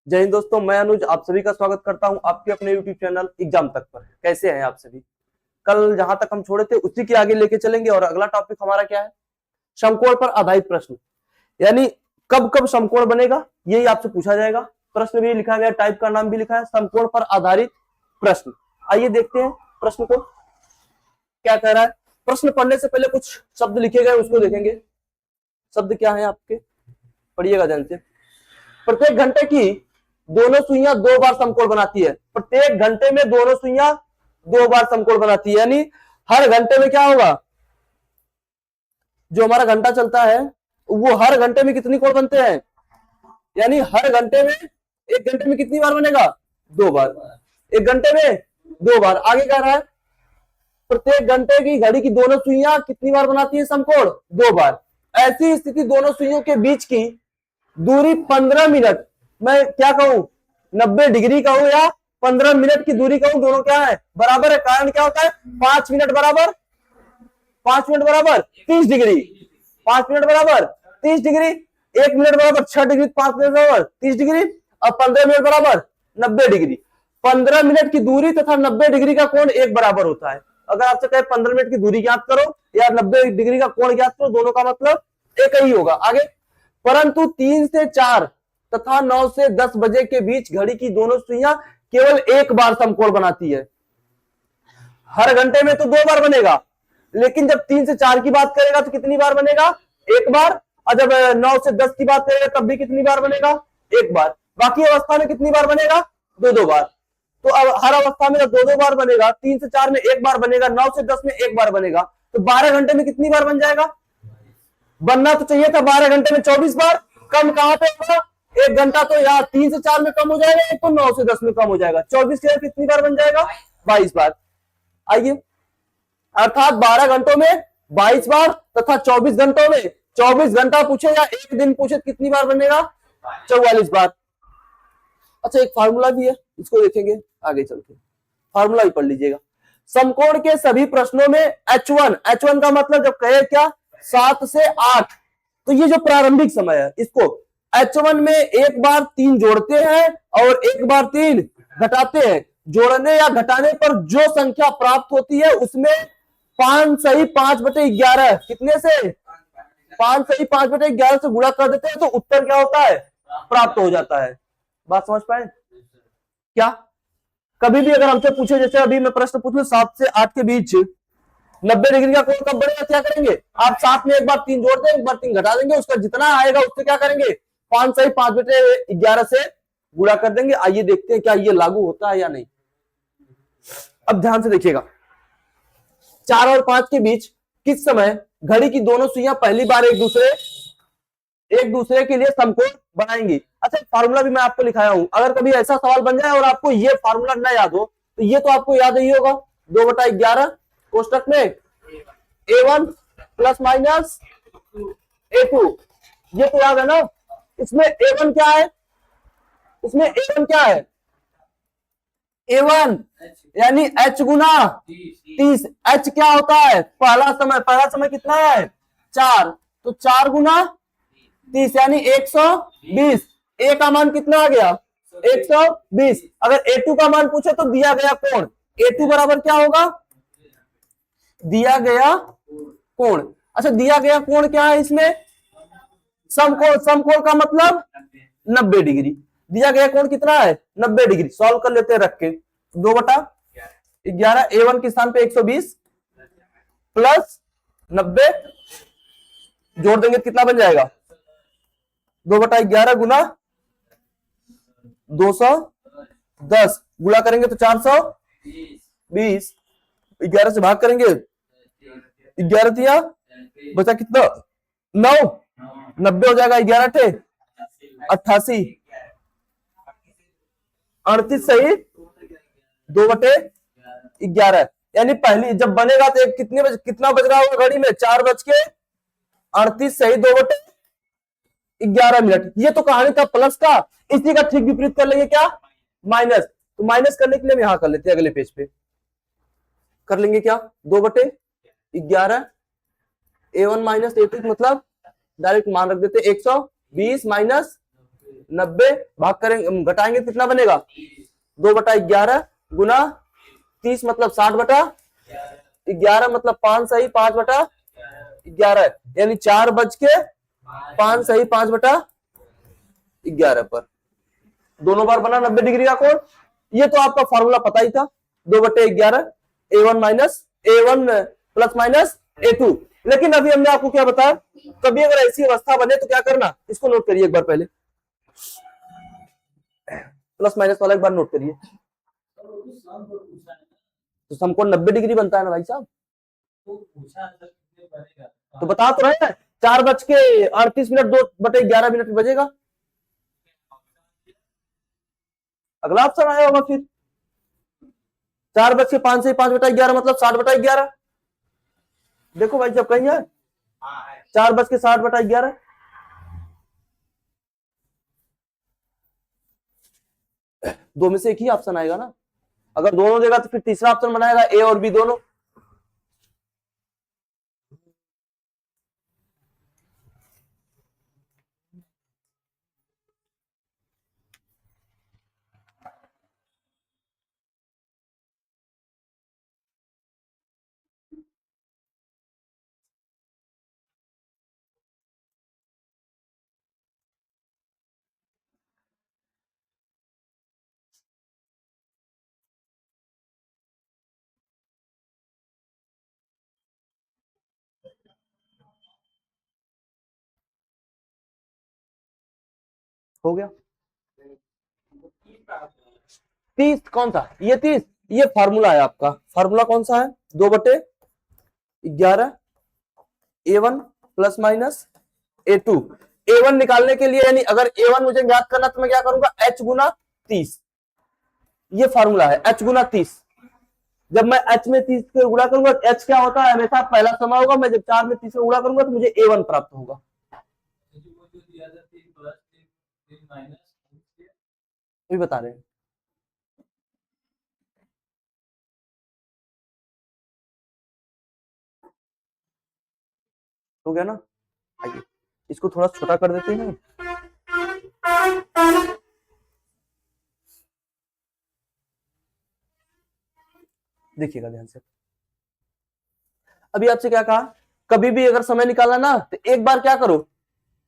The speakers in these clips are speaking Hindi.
जय हिंद दोस्तों, मैं अनुज आप सभी का स्वागत करता हूं आपके अपने यूट्यूब चैनल एग्जाम तक पर। कैसे हैं आप सभी? कल जहां तक हम छोड़े थे उसी के आगे लेके चलेंगे और अगला टॉपिक हमारा क्या है? समकोण पर आधारित प्रश्न। यानी कब कब समकोण बनेगा यही आपसे पूछा जाएगा। प्रश्न भी लिखा गया, टाइप का नाम भी लिखा है, समकोण पर आधारित प्रश्न। आइए देखते हैं प्रश्न को क्या कह रहा है। प्रश्न पढ़ने से पहले कुछ शब्द लिखे गए उसको देखेंगे। शब्द क्या है आपके, पढ़िएगा ध्यान से। प्रत्येक घंटे की दोनों सुइयां 2 बार समकोण बनाती है। प्रत्येक घंटे में दोनों सुइयां 2 बार समकोण बनाती है। यानी हर घंटे में क्या होगा, जो हमारा घंटा चलता है वो हर घंटे में कितनी कोण बनते हैं? यानी हर घंटे में, एक घंटे में कितनी बार बनेगा? 2 बार। एक घंटे में 2 बार। आगे कह रहा है प्रत्येक घंटे की घड़ी की दोनों सुइयां कितनी बार बनाती है समकोण? 2 बार। ऐसी स्थिति दोनों सुइयों के बीच की दूरी 15 मिनट, मैं क्या कहूं 90 डिग्री कहूं या 15 मिनट की दूरी कहूं, दोनों क्या है? बराबर है। कारण क्या होता है? 5 मिनट बराबर 30 डिग्री। 5 मिनट बराबर 30 डिग्री। 1 मिनट बराबर 6 डिग्री। 5 मिनट बराबर 30 डिग्री और 15 मिनट बराबर 90 डिग्री। 15 मिनट की दूरी तथा 90 डिग्री का कोण एक बराबर होता है। अगर आपसे कहे 15 मिनट की दूरी ज्ञात करो या 90 डिग्री का कोण ज्ञात करो, दोनों का मतलब एक ही होगा। आगे, परंतु 3 से 4 तथा 9 से 10 बजे के बीच घड़ी की दोनों सुइयां केवल एक बार समकोण बनाती है। हर घंटे में तो 2 बार बनेगा, लेकिन जब 3 से 4 की बात करेगा तो कितनी बार बनेगा? एक बार। और जब 9 से 10 की बात करेगा तब भी कितनी बार बनेगा? एक बार। बाकी अवस्था में कितनी बार बनेगा? 2-2 बार। तो अब हर अवस्था में 2-2 बार बनेगा, 3 से 4 में एक बार बनेगा, 9 से 10 में एक बार बनेगा, तो 12 घंटे में कितनी बार बन जाएगा? बनना तो चाहिए था 12 घंटे में 24 बार। कम कहां पे होगा? 1 घंटा तो यहाँ 3 से 4 में कम हो जाएगा, एक तो 9 से 10 में कम हो जाएगा। 24 के कितनी बार बन जाएगा? 22 बार। आइए, अर्थात 12 घंटों में 22 बार तथा 24 घंटों में, 24 घंटा पूछे या एक दिन पूछे कितनी बार बनेगा? 44 बार। अच्छा, एक फार्मूला भी है, इसको देखेंगे आगे चलते। फार्मूला भी पढ़ लीजिएगा। समकोण के सभी प्रश्नों में H1 का मतलब जब कहे क्या 7 से 8, तो ये जो प्रारंभिक समय है इसको H1 में एक बार 3 जोड़ते हैं और एक बार 3 घटाते हैं। जोड़ने या घटाने पर जो संख्या प्राप्त होती है उसमें 5 सही 5/11 कितने से? 5 सही 5/11 से गुणा कर देते हैं तो उत्तर क्या होता है? प्राप्त हो जाता है। बात समझ पाए क्या? कभी भी अगर हमसे पूछे, जैसे अभी मैं प्रश्न पूछ लूं 7 से 8 के बीच 90 डिग्री का कोण कब बनेगा, क्या करेंगे आप? 7 में एक बार 3 जोड़ दें, एक बार 3 घटा देंगे, उसका जितना आएगा उससे क्या करेंगे? 5 सही 5/11 से गुणा कर देंगे। आइए देखते हैं क्या ये लागू होता है या नहीं। अब ध्यान से देखिएगा, 4 और 5 के बीच किस समय घड़ी की दोनों सुइयां पहली बार एक दूसरे के लिए समकोण बनाएंगी। अच्छा, फार्मूला भी मैं आपको लिखाया हूं। अगर कभी ऐसा सवाल बन जाए और आपको ये फार्मूला ना याद हो तो ये तो आपको याद ही होगा, 2/11 कोष्टक में A1 प्लस माइनस A2, ये तो याद है ना। इसमें A1 क्या है? इसमें A1 क्या है? A1 यानी H गुना 30। H क्या होता है? पहला समय कितना है? 4, तो 4 गुना 30 यानी 120। A का मान कितना आ गया? 120। अगर A2 का मान पूछे तो दिया गया कोण A2 बराबर क्या होगा? दिया गया कोण। अच्छा, दिया गया कोण क्या है इसमें? समकोण का मतलब 90 डिग्री। दिया गया कोण कितना है? 90 डिग्री। सॉल्व कर लेते हैं रख के। 2/11 A1 के स्थान पे 120 प्लस 90 जोड़ देंगे कितना बन जाएगा? 2/11 गुना 210 गुणा करेंगे तो 420। 11 से भाग करेंगे, 11 दिया बचा कितना? 9। 90 हो जाएगा, 11 थे 88। 38 सही 2/11। यानी पहली जब बनेगा तो कितना बज रहा होगा घड़ी में? 4:38 सही 2/11 मिनट। ये तो कहानी था प्लस का। इसी का ठीक विपरीत कर लेंगे क्या? माइनस, तो माइनस करने के लिए हम यहां कर लेते हैं, अगले पेज पे कर लेंगे क्या, 2/11 A1 माइनस A2, मतलब डायरेक्ट मान रख देते 120 माइनस 90, भाग करेंगे घटाएंगे कितना बनेगा, 2/11 गुना 30 मतलब 60/11, मतलब 5 सही 5/11, यानी 4:05 सही 5/11 पर दोनों बार बना 90 डिग्री का कोण। ये तो आपका फॉर्मूला पता ही था, 2/11 A1 प्लस माइनस A2। लेकिन अभी हमने आपको क्या बताया, कभी अगर ऐसी अवस्था बने तो क्या करना, इसको नोट करिए एक बार, पहले प्लस माइनस वाला एक बार नोट करिए। तो सम 90 डिग्री बनता है ना भाई साहब, तो बता तो रहे हैं 4:38 2/11 बजेगा, अगला ऑप्शन आया होगा फिर 4:05 से 5/11 मतलब 60/11। देखो भाई जब कहीं है 4:60/11, दो में से एक ही ऑप्शन आएगा ना, अगर दोनों देगा तो फिर तीसरा ऑप्शन बनाएगा, ए और बी दोनों। हो गया 30, कौन सा ये 30, ये फार्मूला है आपका, फार्मूला कौन सा है, 2/11 A1 plus minus A2। A1 निकालने के लिए, यानी अगर A1 मुझे ज्ञात करना तो मैं क्या करूंगा, H गुना 30, ये फार्मूला है H गुना 30। जब मैं H में 30 से गुणा करूंगा, H क्या होता है हमेशा पहला समय होगा, मैं जब 4 में 30 से गुणा करूंगा तो मुझे A1 प्राप्त होगा। भी बता रहे हैं, हो गया ना। आइए इसको थोड़ा छोटा कर देते हैं, देखिएगा ध्यान से। अभी आपसे क्या कहा, कभी भी अगर समय निकालना ना तो एक बार क्या करो,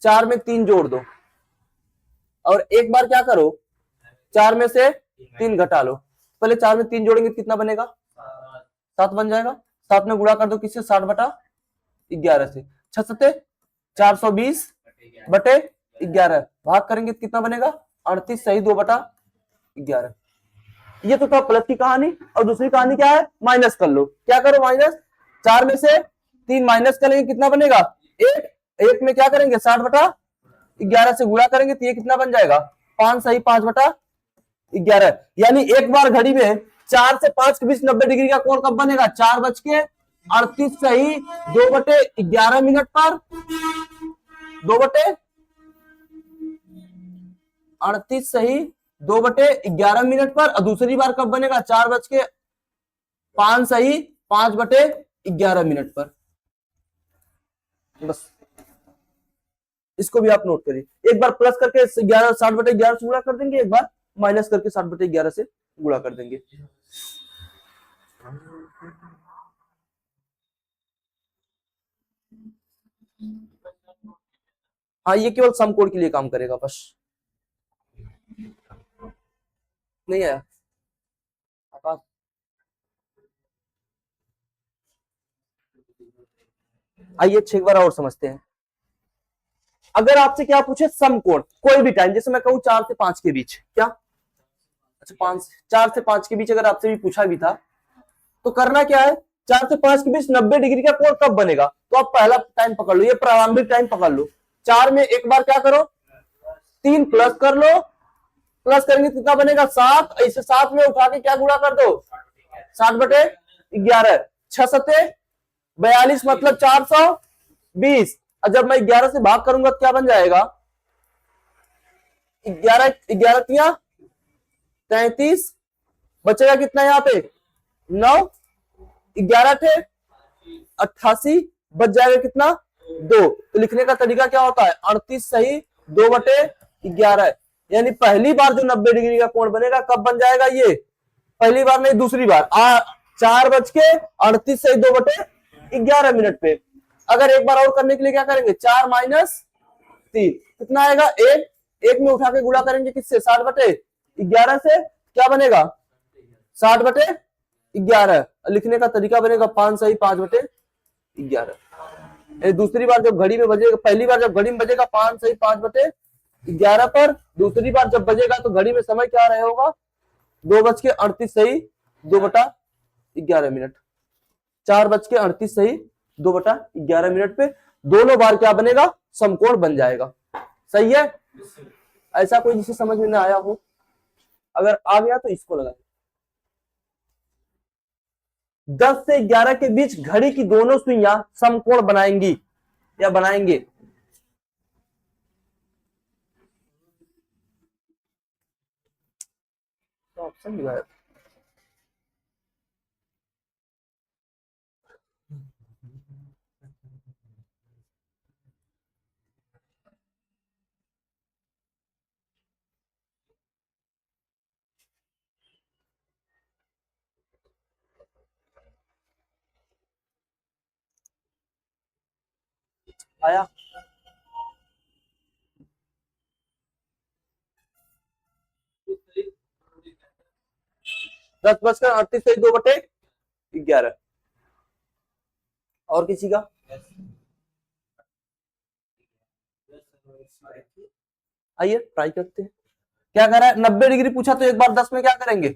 4 में 3 जोड़ दो, और एक बार क्या करो 4 में से 3 घटा लो। पहले 4 में 3 जोड़ेंगे कितना बनेगा, 7 बन जाएगा, 7 में गुणा कर दो किससे, 60/11 से, 6 सते 420/11, भाग करेंगे तो कितना बनेगा, 38 सही 2/11। ये तो था प्लस की कहानी, और दूसरी कहानी क्या है, माइनस कर लो, क्या करो माइनस, 4 में से 3 माइनस करेंगे कितना बनेगा, 1 में क्या करेंगे 60/11 से गुणा करेंगे तो ये कितना बन जाएगा, 5 सही 5/11। यानी एक बार घड़ी में 4 से 5 के बीच 90 डिग्री का कोण कब बनेगा, 4:38 सही 2/11 पर, 2/38 सही 2/11 पर। और दूसरी बार कब बनेगा, 4:05 सही 5/11 पर। बस इसको भी आप नोट करिए, एक बार प्लस करके 60/11 से गुणा कर देंगे, एक बार माइनस करके 60/11 से गुणा कर देंगे। हाँ ये केवल सम कोड के लिए काम करेगा, बस नहीं है आकाश। आइए एक बार और समझते हैं, अगर आपसे क्या पूछे सम कोण कोई भी टाइम, जैसे मैं कहूँ 4 से 5 के बीच, क्या अच्छा 4 से 5 के बीच अगर आपसे भी पूछा भी था तो करना क्या है, 4 से 5 के बीच 90 डिग्री का कोण कब बनेगा, तो आप पहला टाइम पकड़ लो, ये प्रारंभिक टाइम पकड़ लो, 4 में एक बार क्या करो 3 प्लस कर लो, प्लस करेंगे कितना बनेगा 7, इसे 7 में उठा के क्या गुणा कर दो 60/11, 6 सते 42 मतलब 420। और जब मैं 11 से भाग करूंगा तो क्या बन जाएगा, 11 11 तिया 33 बचेगा कितना यहाँ पे 9, 11 थे 88 बच जाएगा कितना 2। तो लिखने का तरीका क्या होता है 38 सही 2/11। यानी पहली बार जो 90 डिग्री का कोण बनेगा कब बन जाएगा ये, पहली बार नहीं दूसरी बार 4:38 सही 2/11 मिनट पे। अगर एक बार और करने के लिए क्या करेंगे 4 - 3 कितना आएगा 1, 1 में उठा के गुणा करेंगे किससे 60/11 से, क्या बनेगा 60/11। लिखने का तरीका बनेगा 5 सही 5/11। दूसरी बार जब घड़ी में बजेगा, पहली बार जब घड़ी में बजेगा 5 सही 5/11 पर, दूसरी बार जब बजेगा तो घड़ी में समय क्या रहे होगा 2:38 सही 2/11 मिनट। 4:38 सही 2/11 मिनट पे दोनों बार क्या बनेगा समकोण बन जाएगा। सही है। ऐसा कोई जिसे समझ में ना आया हो, अगर आ गया तो इसको लगा। 10 से 11 के बीच घड़ी की दोनों सुइयां समकोण बनाएंगी या बनाएंगे। तो ऑप्शन दिया है। आया 10:38 सही 2/11। और किसी का आइए ट्राई करते हैं। क्या कर रहा है 90 डिग्री पूछा तो एक बार 10 में क्या करेंगे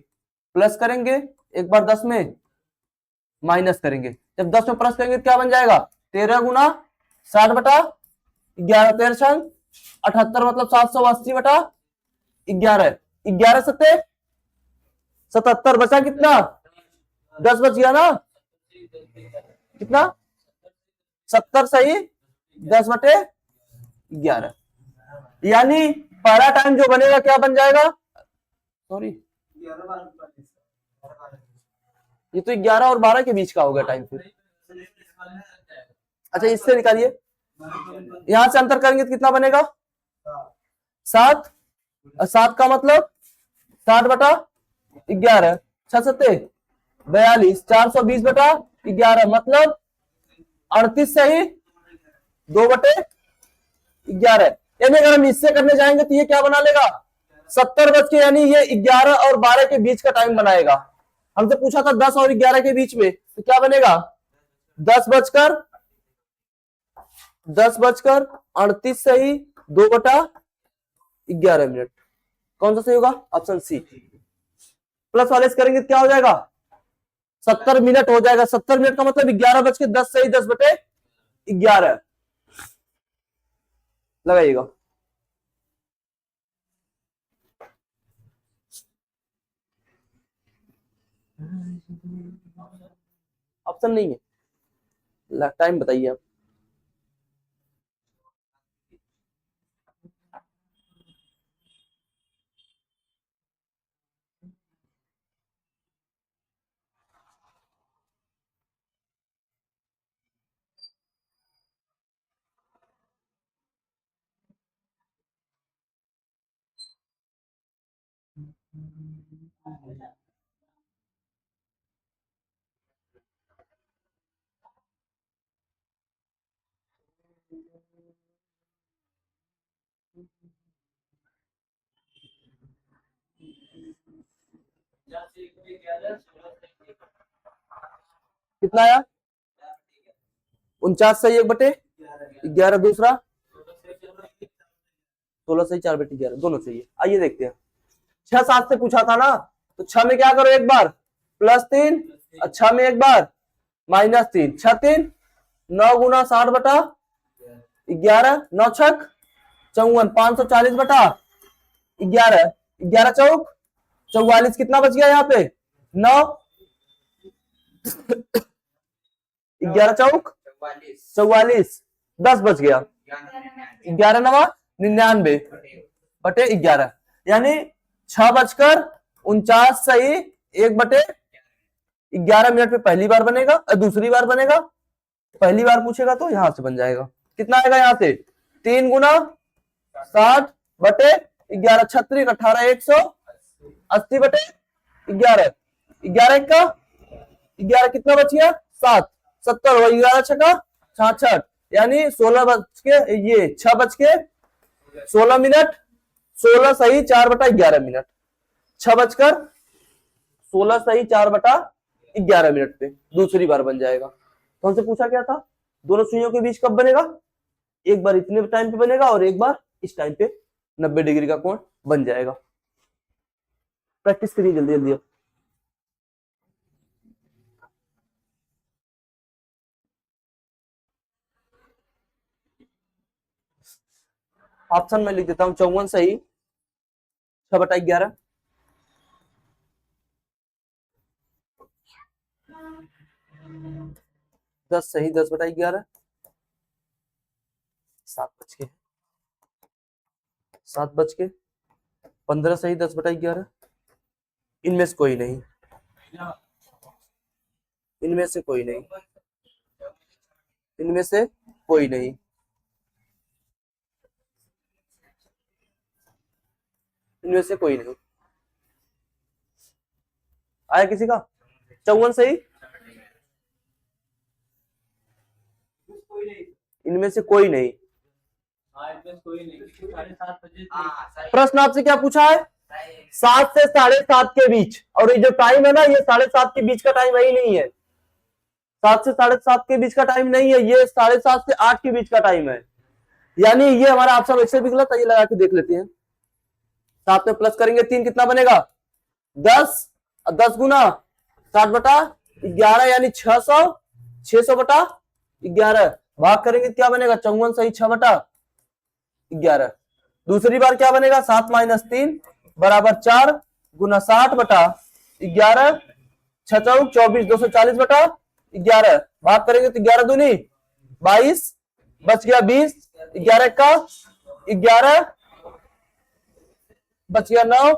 प्लस करेंगे, एक बार 10 में माइनस करेंगे। जब 10 में प्लस करेंगे तो क्या बन जाएगा 13 गुना 60/11 13 छंग 78 मतलब 780/11 11 सत्ते 77 बचा कितना 10 बच गया ना कितना 70 सही 10/11। यानी पहला टाइम जो बनेगा क्या बन जाएगा, सॉरी ये तो 11 और 12 के बीच का होगा टाइम फिर। अच्छा इससे निकालिए, यहां से अंतर करेंगे तो कितना बनेगा 7, 7 का मतलब 60/11 6 सत्ते 42 420/11 मतलब 38 सही 2/11। यानी अगर हम इससे करने जाएंगे तो ये क्या बना लेगा 70 बज के, यानी ये 11 और 12 के बीच का टाइम बनाएगा। हमसे पूछा था 10 और 11 के बीच में, तो क्या बनेगा 10:38 सही 2/11 मिनट। कौन सा सही होगा ऑप्शन सी। प्लस वाले से करेंगे तो क्या हो जाएगा 70 मिनट हो जाएगा। 70 मिनट का मतलब 11:10 सही 10/11 लगाइएगा। ऑप्शन नहीं है, टाइम बताइए आप। कितना आया 49 सही 1/11 दूसरा 16 सही 4/11 दोनों सही है। आइए देखते हैं 6 7 से पूछा था ना, तो 6 में क्या करो एक बार +3 और 6 में एक बार -3 6 3 9 गुना 60/11 9 छक 54 540/11 11 चौक 44 कितना बच गया यहाँ पे 9 11 चौक 44 10 बच गया 11 9 99/11 यानी 6:39 49 सही 1/11 मिनट पे पहली बार बनेगा, दूसरी बार बनेगा। पहली बार पूछेगा तो यहां से बन जाएगा। कितना आएगा यहाँ से 3 गुना 60/11 36 18 180/11 11 का 11 कितना बच गया 7 70 और 11 छका 66 यानी 16 बज के ये 6 बज के 16 मिनट 16 सही 4/11 मिनट 6 बजकर 16 सही 4/11 मिनट पे दूसरी बार बन जाएगा। तो हमसे पूछा क्या था दोनों सुइयों के बीच कब बनेगा, एक बार इतने टाइम पे बनेगा और एक बार इस टाइम पे 90 डिग्री का कोण बन जाएगा। प्रैक्टिस करिए जल्दी जल्दी। ऑप्शन में लिख देता हूं 54 सही 6/11 10 सही 10/11 7 बज के 15 सही 10/11 इनमें से कोई नहीं, इनमें से कोई नहीं, इनमें से कोई नहीं, इनमें से कोई नहीं आया किसी का 54 सही, इनमें से कोई नहीं। प्रश्न आपसे क्या पूछा है 7 से 7:30 के बीच, और ये जो टाइम है ना ये 7:30 के बीच का टाइम वही नहीं है, 7 से 7:30 के बीच का टाइम नहीं है, ये 7:30 से 8 के बीच का टाइम है। यानी ये हमारा ऑप्शन वैसे भी गलत है, ये लगा के देख लेते हैं। 7 में प्लस करेंगे 3 कितना बनेगा 10 और 10 गुना 60/11 यानी 600 600/11 भाग करेंगे क्या बनेगा 54 सही 6/11। दूसरी बार क्या बनेगा 7 - 3 = 4 गुना 60/11 6 चौक 24 240/11 भाग करेंगे तो 11 दूनी 22 बच गया 20 11 का 11 बच गया 9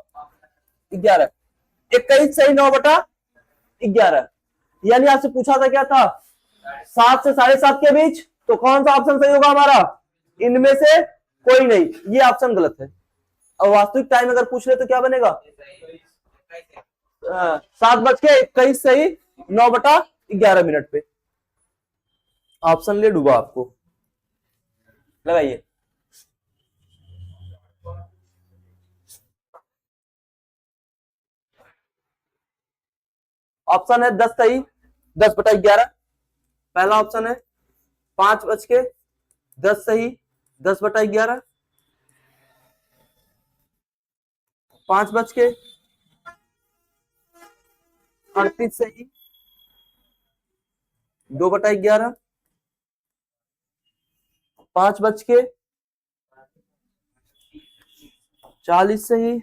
11 21 सही 9/11। यानी आपसे पूछा था क्या था 7 से 7:30 के बीच, तो कौन सा ऑप्शन सही होगा हमारा इनमें से कोई नहीं, ये ऑप्शन गलत है। और वास्तविक टाइम अगर पूछ ले तो क्या बनेगा 7:21 सही 9/11 मिनट पे। ऑप्शन ले डूबा आपको, लगाइए। ऑप्शन है 10 सही 10/11, पहला ऑप्शन है 5 बज के 10 सही 10/11, 5 बज के 38 सही 2/11, 5 बज के 40 सही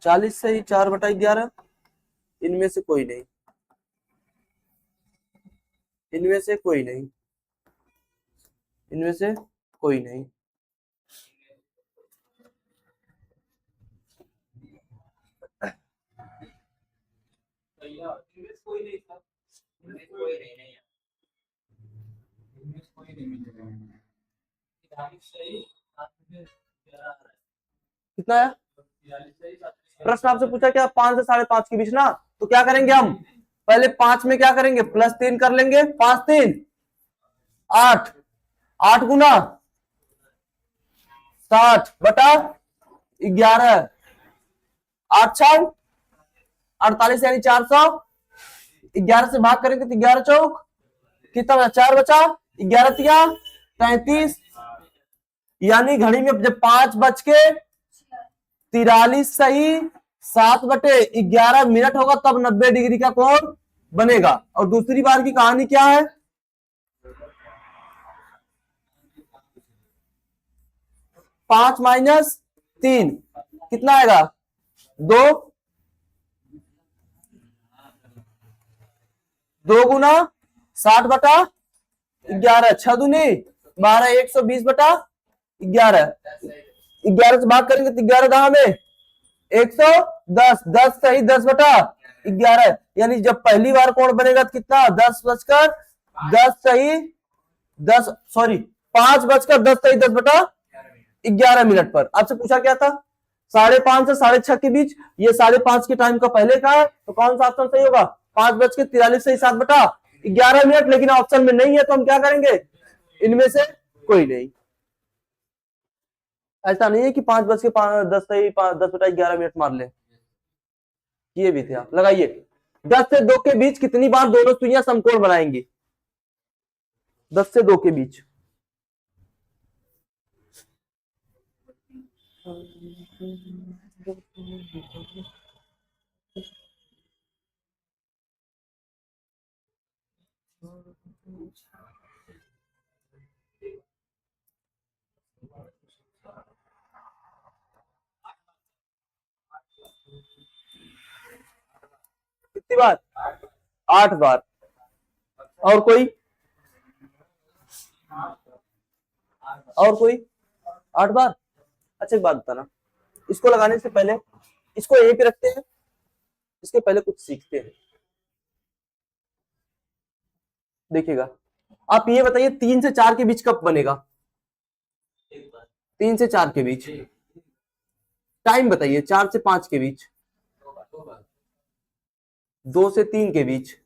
40 सही 4/11। इनमें से कोई नहीं, इनमें से कोई नहीं, इनमें से कोई नहीं। कितना है प्रश्न आपसे पूछा क्या 5 से 5:30 के बीच ना, तो क्या करेंगे हम पहले 5 में क्या करेंगे +3 कर लेंगे 5 3 8 8 गुना 60/11 8 6 48 यानी 400, 11 से भाग करेंगे तो 11 चौक कितना बचा 4 बचा 11 तिया 33, यानी घड़ी में जब 5 बज के 43 सही 7/11 मिनट होगा तब 90 डिग्री का कोण बनेगा। और दूसरी बार की कहानी क्या है 5 - 3 कितना आएगा 2 2 गुना 60/11 6 दूनी 12 120/11 11, 11 से भाग करेंगे तो 11 दहा में 110, 10 सही 10/11, यानी जब पहली बार कोण बनेगा तो कितना 10 सही 10 सॉरी 5 सही 10/11 पर। आपसे पूछा क्या था 5:30 से 6:30 के बीच, ये 5:30 के टाइम का पहले का है, तो कौन सा ऑप्शन सही होगा 5:43 सही 7/11, लेकिन ऑप्शन में नहीं है तो हम क्या करेंगे, इनमें से कोई नहीं। ऐसा नहीं है कि 5:10 सही 10/11 मार ले, ये भी थे आप। लगाइए 10 से 2 के बीच कितनी बार दोनों सुइयां समकोण बनाएंगी, 10 से 2 के बीच। कितनी बार 8 बार। और कोई 8 बार। अच्छा एक बात बताना, इसको लगाने से पहले इसको यहीं पे रखते हैं, इसके पहले कुछ सीखते हैं। देखिएगा आप ये बताइए 3 से 4 के बीच कब बनेगा, 3 से 4 के बीच टाइम बताइए, 4 से 5 के बीच, 2 से 3 के बीच,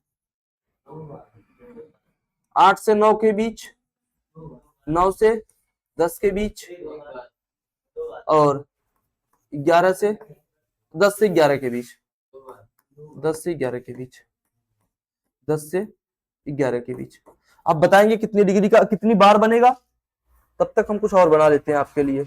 8 से 9 के बीच, 9 से 10 के बीच, और 11 से 10 से 11 के बीच, 10 से 11 के बीच, 10 से 11 के बीच। आप बताएंगे कितनी डिग्री का कितनी बार बनेगा, तब तक हम कुछ और बना लेते हैं आपके लिए।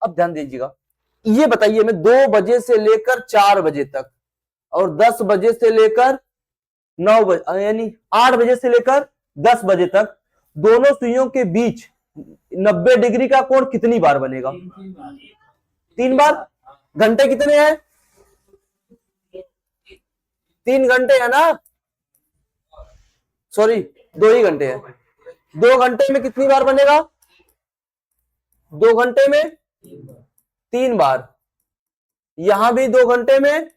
अब ध्यान दीजिएगा, ये बताइए मैं 2 बजे से लेकर 4 बजे तक और 10 बजे से लेकर 9 बजे यानी 8 बजे से लेकर 10 बजे तक दोनों सुइयों के बीच 90 डिग्री का कोण कितनी बार बनेगा, 3 बार। घंटे कितने हैं, 3 घंटे है ना, सॉरी 2 ही घंटे हैं। 2 घंटे में कितनी बार बनेगा, 2 घंटे में 3 बार। यहां भी 2 घंटे में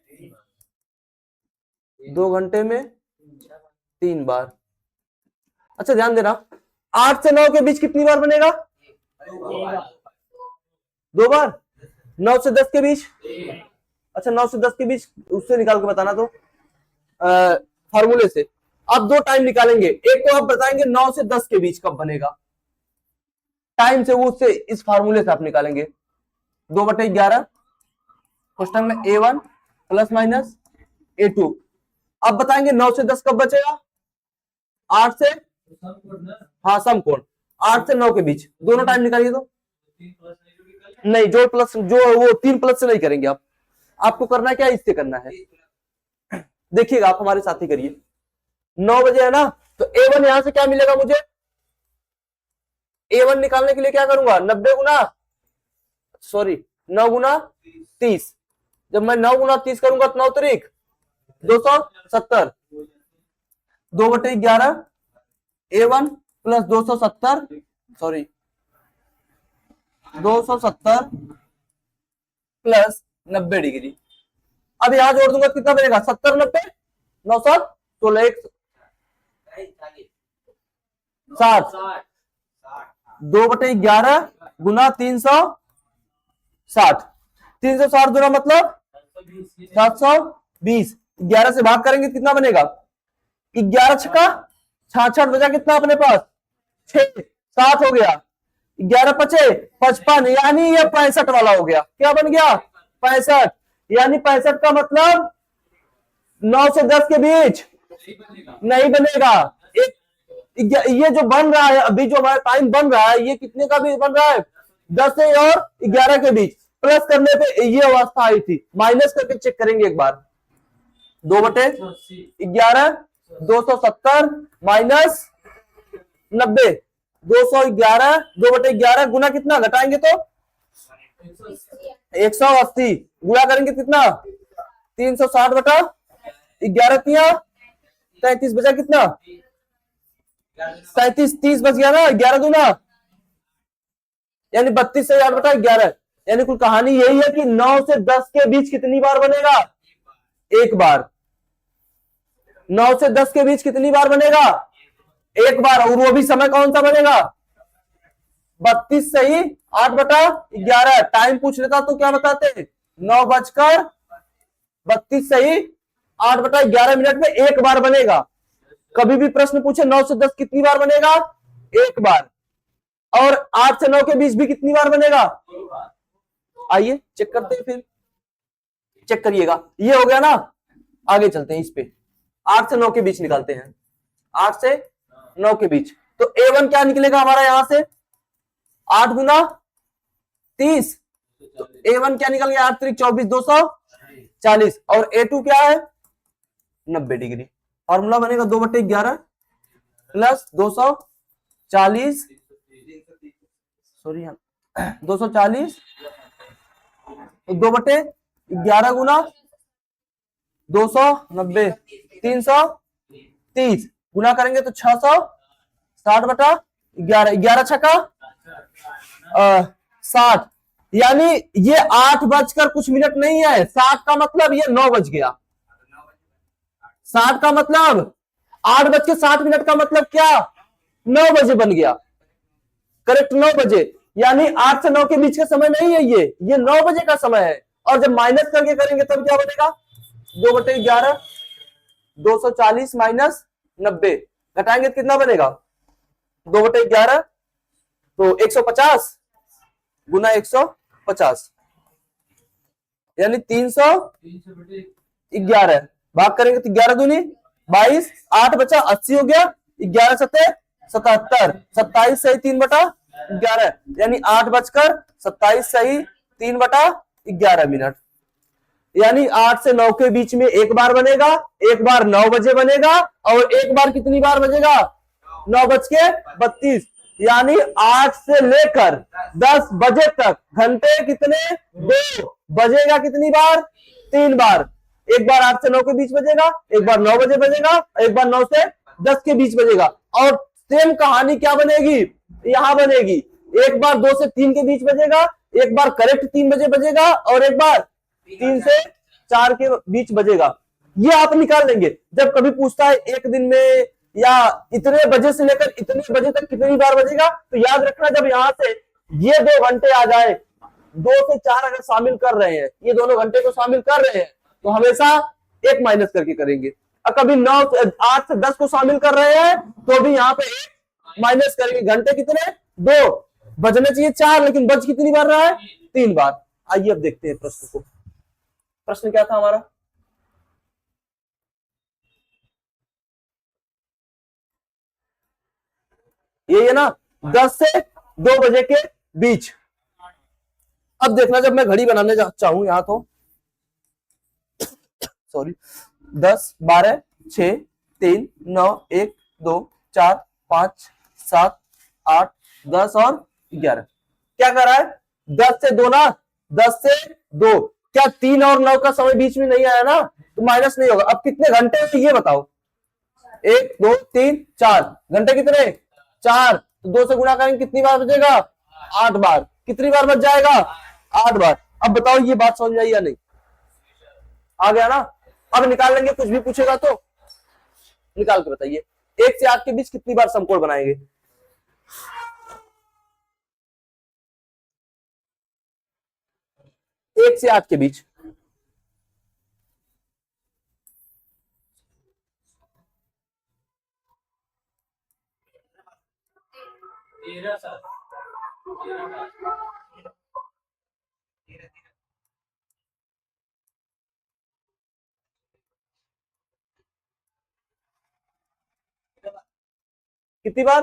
3 बार। अच्छा ध्यान देना 8 से 9 के बीच कितनी बार बनेगा, 2 बार। 9 से 10 के बीच, अच्छा 9 से 10 के बीच उससे निकाल के बताना, तो फार्मूले से आप 2 टाइम निकालेंगे। एक तो आप बताएंगे 9 से 10 के बीच कब बनेगा, टाइम से वो उससे इस फार्मूले से आप निकालेंगे 2/11 क्वेश्चन में A1 प्लस माइनस A2। अब बताएंगे 9 से 10 कब बचेगा, 8 से, हाँ समकोण 8 से 9 के बीच, दोनों टाइम निकालिए। तो नहीं जो प्लस जो वो 3 प्लस से नहीं करेंगे आप, आपको करना क्या इससे करना है, देखिएगा आप हमारे साथ ही करिए। 9 बजे है ना, तो A1 यहां से क्या मिलेगा मुझे, A1 निकालने के लिए क्या करूंगा 90 गुना सॉरी 9 गुना 30। जब मैं 9 गुना 30 करूंगा तो 9 तरीक 270, 2/11 A1 plus 270 sorry 270 plus 90 degree. अब यहां जोड़ दूंगा कितना बनेगा 70 90 9 7 16 60, 2/11 गुना 360, 360 गुना मतलब 720, 11 से भाग करेंगे कितना बनेगा? 11 छक्का 66 बचा कितना अपने पास? 6, 7 हो गया, 11 पचे 55, यानी ये 65 वाला हो गया। क्या बन गया? 65, यानी 65 का मतलब 9 से 10 के बीच नहीं बनेगा। ये जो बन रहा है अभी, जो हमारा टाइम बन रहा है, ये कितने का भी बन रहा है? 10 से और 11 के बीच। प्लस करने पे ये अवस्था आई थी, माइनस करके चेक करेंगे एक बार। 2/11 270 माइनस 90, 211, 2/11 गुना कितना घटाएंगे तो 180, गुणा करेंगे कितना? 360/11 तिया 33 बचा कितना? 37, 30 बच गया ना, 11 दूना यानी 32 से 8/11, यानी कुल कहानी यही है कि 9 से 10 के बीच कितनी बार बनेगा? एक बार। 9 से 10 के बीच कितनी बार बनेगा? एक बार। और वो भी समय कौन सा बनेगा? 32 सही 8/11। टाइम पूछ लेता तो क्या बताते? 9:32 सही 8/11 मिनट में एक बार बनेगा। कभी भी प्रश्न पूछे 9 से 10 कितनी बार बनेगा? एक बार। और 8 से 9 के बीच भी कितनी बार बनेगा? आइए चेक करते हैं, फिर चेक करिएगा। ये हो गया ना, आगे चलते हैं इस पे। 8 से 9 के बीच निकालते हैं, 8 से 9 के बीच। तो A1 क्या निकलेगा हमारा यहां से? 8 गुना 30, तो A1 क्या निकल गया? 8 3 24, 240। और A2 क्या है? 90 डिग्री। फॉर्मूला बनेगा 2/11 प्लस 240, सॉरी 240, 2/11 गुना 290, 330 गुना करेंगे तो 660/11, 11 छक्का 60, यानी ये 8 बजकर कुछ मिनट नहीं है। 60 का मतलब ये 9 बज गया। 60 का मतलब 8:60 का मतलब क्या? 9 बजे बन गया। करेक्ट, 9 बजे, यानी 8 से 9 के बीच का समय नहीं है ये 9 बजे का समय है। और जब माइनस करके करेंगे तब क्या बनेगा? 2/11 240 माइनस 90, घटाएंगे तो कितना बनेगा? 2/11 तो 150 गुना 150, यानी 311। भाग करेंगे तो 11 दूनी 22, 8 बचा 80 हो गया, 11 सत्ते 77, 27 सही 3/11, यानी 8:27 सही 3/11 मिनट। यानी 8 से 9 के बीच में एक बार बनेगा, एक बार 9 बजे बनेगा, और एक बार कितनी बार बजेगा? 9:32, यानी 8 से लेकर 10 बजे तक घंटे कितने? 2 बजेगा। कितनी बार? 3 बार। एक बार 8 से 9 के बीच बजेगा, एक बार 9 बजे बजेगा, एक बार 9 से 10 के बीच बजेगा। और सेम कहानी क्या बनेगी? यहां बनेगी। एक बार 2 से 3 के बीच बजेगा, एक बार करेक्ट 3 बजे बजेगा, और एक बार 3 से 4 के बीच बजेगा। ये आप निकाल लेंगे। जब कभी पूछता है एक दिन में या इतने बजे से लेकर इतने बजे तक कितनी बार बजेगा, तो याद रखना जब यहां से ये 2 घंटे आ जाए, 2 से 4 अगर शामिल कर रहे हैं, ये दोनों घंटे को शामिल कर रहे हैं, तो हमेशा एक माइनस करके करेंगे। और कभी 8 से 10 को शामिल कर रहे हैं तो भी यहाँ पे एक माइनस करेंगे। घंटे कितने? 2, बजने चाहिए 4, लेकिन बज कितनी बार रहा है? 3 बार। आइए अब देखते हैं प्रश्न को। प्रश्न क्या था हमारा? ये है ना, 10 से 2 बजे के बीच। अब देखना, जब मैं घड़ी बनाने चाहूं यहां तो सॉरी 10 12 6 3 9 1 2 4 5 7 8 10 और 11। क्या कर रहा है? 10 से 2 ना, 10 से 2, क्या 3 और 9 का समय बीच में नहीं आया ना, तो माइनस नहीं होगा। अब कितने घंटे हैं ये बताओ? 1 2 3 4 घंटे कितने? 4, तो 2 से गुणा करेंगे कितनी बार बचेगा? 8 बार। कितनी बार बच जाएगा? 8 बार। अब बताओ ये बात समझ आई या नहीं? आ गया ना? अब निकाल लेंगे, कुछ भी पूछेगा तो निकाल के बताइए। 1 से 8 के बीच कितनी बार समकोण बनाएंगे? एक से 8 के बीच कितनी बार?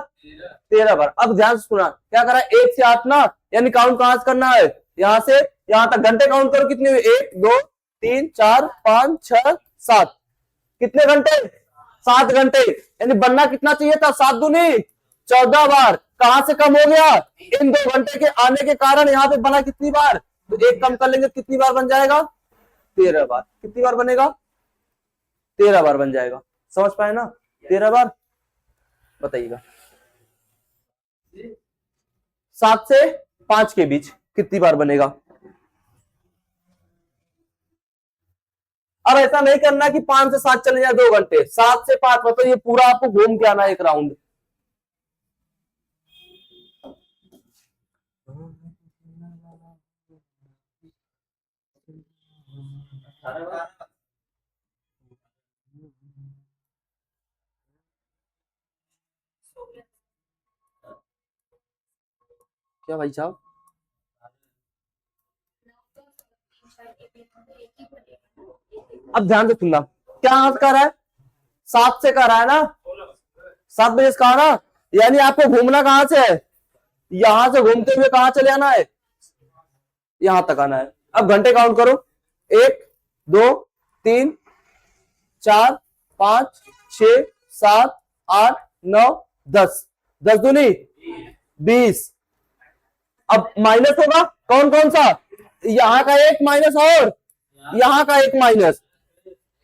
13 बार। अब ध्यान से सुना, क्या करा? 1 से 8 ना, यानी काउंट कहां से करना है? यहां से यहां तक। घंटे काउंट करो कितने हुए? 1 2 3 4 5 6 7। कितने घंटे? 7 घंटे। यानी बनना कितना चाहिए था? 7 दूनी 14 बार। कहां से कम हो गया? इन 2 घंटे के आने के कारण यहां पे बना कितनी बार? तो एक कम कर लेंगे, कितनी बार बन जाएगा? 13 बार। कितनी बार बनेगा? 13 बार बन जाएगा। समझ पाए ना? 13 बार। बताइएगा 7 से 5 के बीच कितनी बार बनेगा? अब ऐसा नहीं करना कि 5 से 7 चले जाए 2 घंटे, 7 से 5 मतलब ये पूरा आपको घूम के आना है एक राउंड। क्या भाई साहब? अब ध्यान से सुनना, क्या हाथ कर रहा है? 7 से कर रहा है ना, 7 बजे से कहा ना, यानी आपको घूमना कहां से है? यहां से घूमते हुए कहां चले आना है? यहां तक आना है। अब घंटे काउंट करो, 1 2 3 4 5 6 7 8 9 10। 10 दूनी 20। अब माइनस होगा, कौन कौन सा? यहां का एक माइनस और यहां का एक माइनस,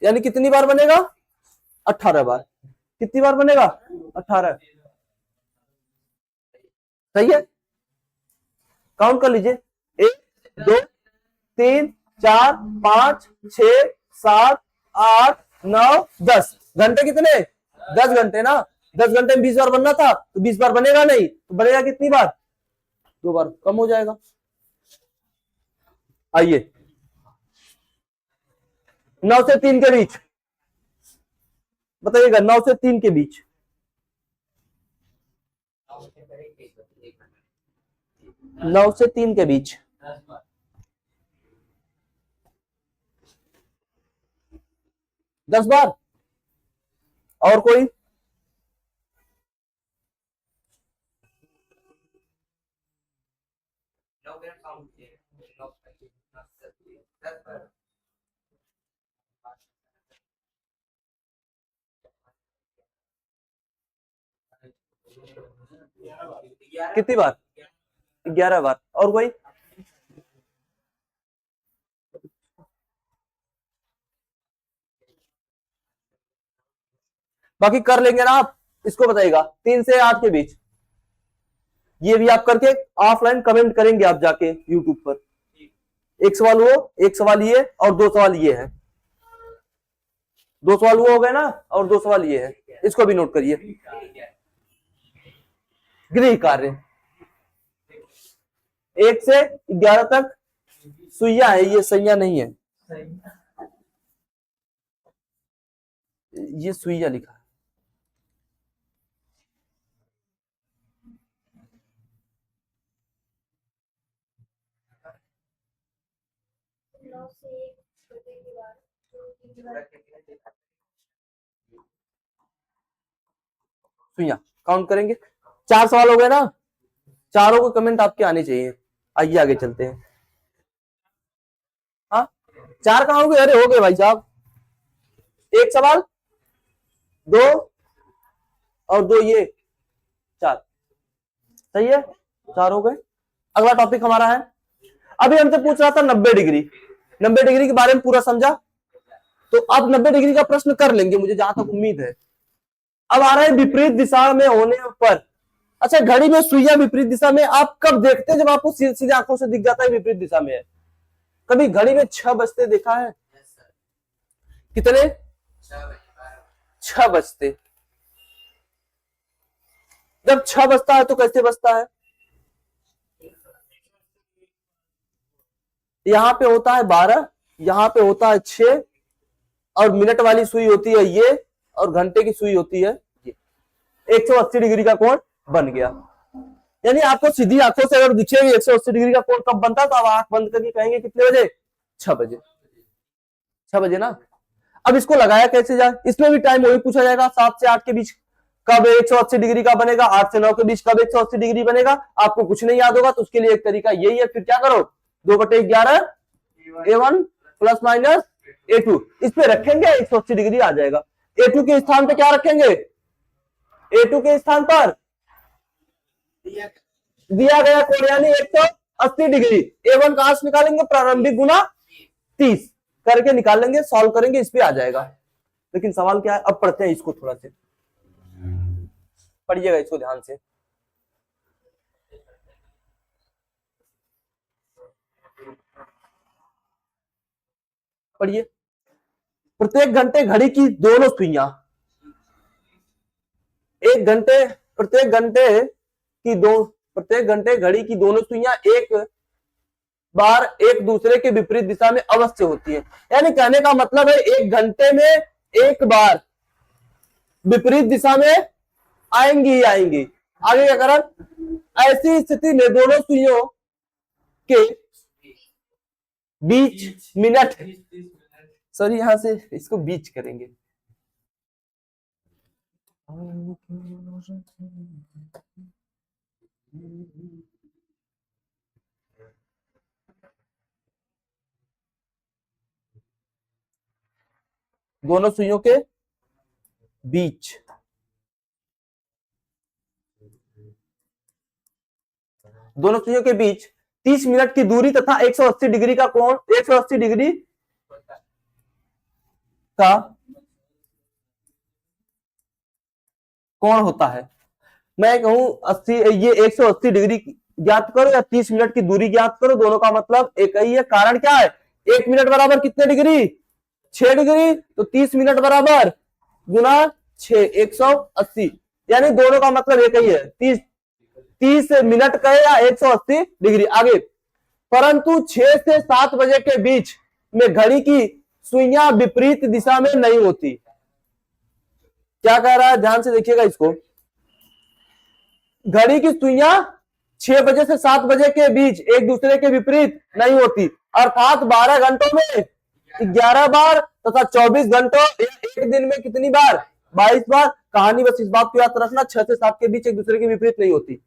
यानी कितनी बार बनेगा? 18 बार। कितनी बार बनेगा? 18। सही है, काउंट कर लीजिए, 1 2 3 4 5 6 7 8 9 10। घंटे कितने? 10 घंटे ना। 10 घंटे में 20 बार बनना था, तो 20 बार बनेगा नहीं, तो बनेगा कितनी बार? 2 बार। कम हो जाएगा। आइए 9 से 3 के बीच बताइएगा, 9 से 3 के बीच 9 से 3 के बीच 10 बार। और कोई? कितनी बार? 11 बार। और कोई? बाकी कर लेंगे ना आप, इसको बताइएगा 3 से 8 के बीच। ये भी आप करके ऑफलाइन कमेंट करेंगे आप जाके यूट्यूब पर। एक सवाल वो, एक सवाल ये, और 2 सवाल ये है। 2 सवाल वो हो गए ना, और 2 सवाल ये है, इसको भी नोट करिए। गृह कार्य 1 से 11 तक सुइया है, ये सैया नहीं है, ये सुइया लिखा है। सुइया काउंट करेंगे। 4 सवाल हो गए ना, चारों को कमेंट आपके आने चाहिए। आइए आगे चलते हैं। हाँ 4 कहां हो गए? अरे हो गए भाई साहब, 1 सवाल, 2 और 2 ये 4। सही है, 4 हो गए। अगला टॉपिक हमारा है, अभी हमसे पूछ रहा था 90 डिग्री। 90 डिग्री के बारे में पूरा समझा, तो अब 90 डिग्री का प्रश्न कर लेंगे, मुझे जहां तक उम्मीद है। अब आ रहा है विपरीत दिशा में होने पर। अच्छा, घड़ी में सुइया विपरीत दिशा में आप कब देखते हैं? जब आपको सीधे आंखों से दिख जाता है विपरीत दिशा में है। कभी घड़ी में 6 बजते देखा है? कितने? 6 बजते। जब 6 बजता है तो कैसे बजता है? यहां पे होता है 12, यहां पे होता है 6, और मिनट वाली सुई होती है ये, और घंटे की सुई होती है ये। 180 डिग्री का कोण बन गया। यानी आपको सीधी आंखों से अगर दिखेगा 180 डिग्री का कोण कब बनता है, तो आप आंख बंद करके कहेंगे कितने बजे? 6 बजे। 6 बजे ना। अब इसको लगाया कैसे जाए? इसमें भी टाइम वही पूछा जाएगा, 7 से 8 के बीच कब 180 डिग्री का बनेगा, 8 से 9 के बीच कब 180 डिग्री बनेगा। आपको कुछ नहीं याद होगा तो उसके लिए एक तरीका यही है, फिर क्या करो, 2/11 A1 प्लस माइनस A2, इस पे रखेंगे 180 डिग्री आ जाएगा। A2 के स्थान पे क्या रखेंगे? A2 के स्थान पर दिया गया कोण यानी 180 डिग्री। A1 कहां से निकालेंगे? प्रारंभिक गुना 30 करके निकाल लेंगे, सॉल्व करेंगे, इस पे आ जाएगा। लेकिन सवाल क्या है, अब पढ़ते हैं इसको थोड़ा से, पढ़िएगा इसको ध्यान से। पढ़िए। प्रत्येक घंटे घड़ी की दोनों सुइयां, प्रत्येक घंटे घड़ी की दोनों सुइयां एक बार एक दूसरे के विपरीत दिशा में अवश्य होती है। यानी कहने का मतलब है एक घंटे में एक बार विपरीत दिशा में आएंगी ही आएंगी। आगे क्या करें? ऐसी स्थिति में दोनों सुइयों के बीच मिनट, सॉरी यहां से इसको बीच करेंगे, दोनों सुइयों के बीच दोनों सुइयों के बीच 30 मिनट की दूरी तथा 180 डिग्री का कोण, 180 डिग्री का कोण होता है। मैं कहूं 80, ये 180 डिग्री ज्ञात करो या 30 मिनट की दूरी ज्ञात करो, दोनों का मतलब एक ही है। कारण क्या है? 1 मिनट बराबर कितने डिग्री? 6 डिग्री। तो 30 मिनट बराबर गुना 6, 180, यानी दोनों का मतलब एक ही है, 30 मिनट कहे या 180 डिग्री। आगे, परंतु 6 से 7 बजे के बीच में घड़ी की सुइयां विपरीत दिशा में नहीं होती। क्या कह रहा है? ध्यान से देखिएगा इसको। घड़ी की सुइयां 6 बजे से 7 बजे के बीच एक दूसरे के विपरीत नहीं होती, अर्थात 12 घंटों में 11 बार तथा 24 घंटों एक दिन में कितनी बार? 22 बार। कहानी बस इस बात को याद रखना, 6 से 7 के बीच एक दूसरे के विपरीत नहीं होती।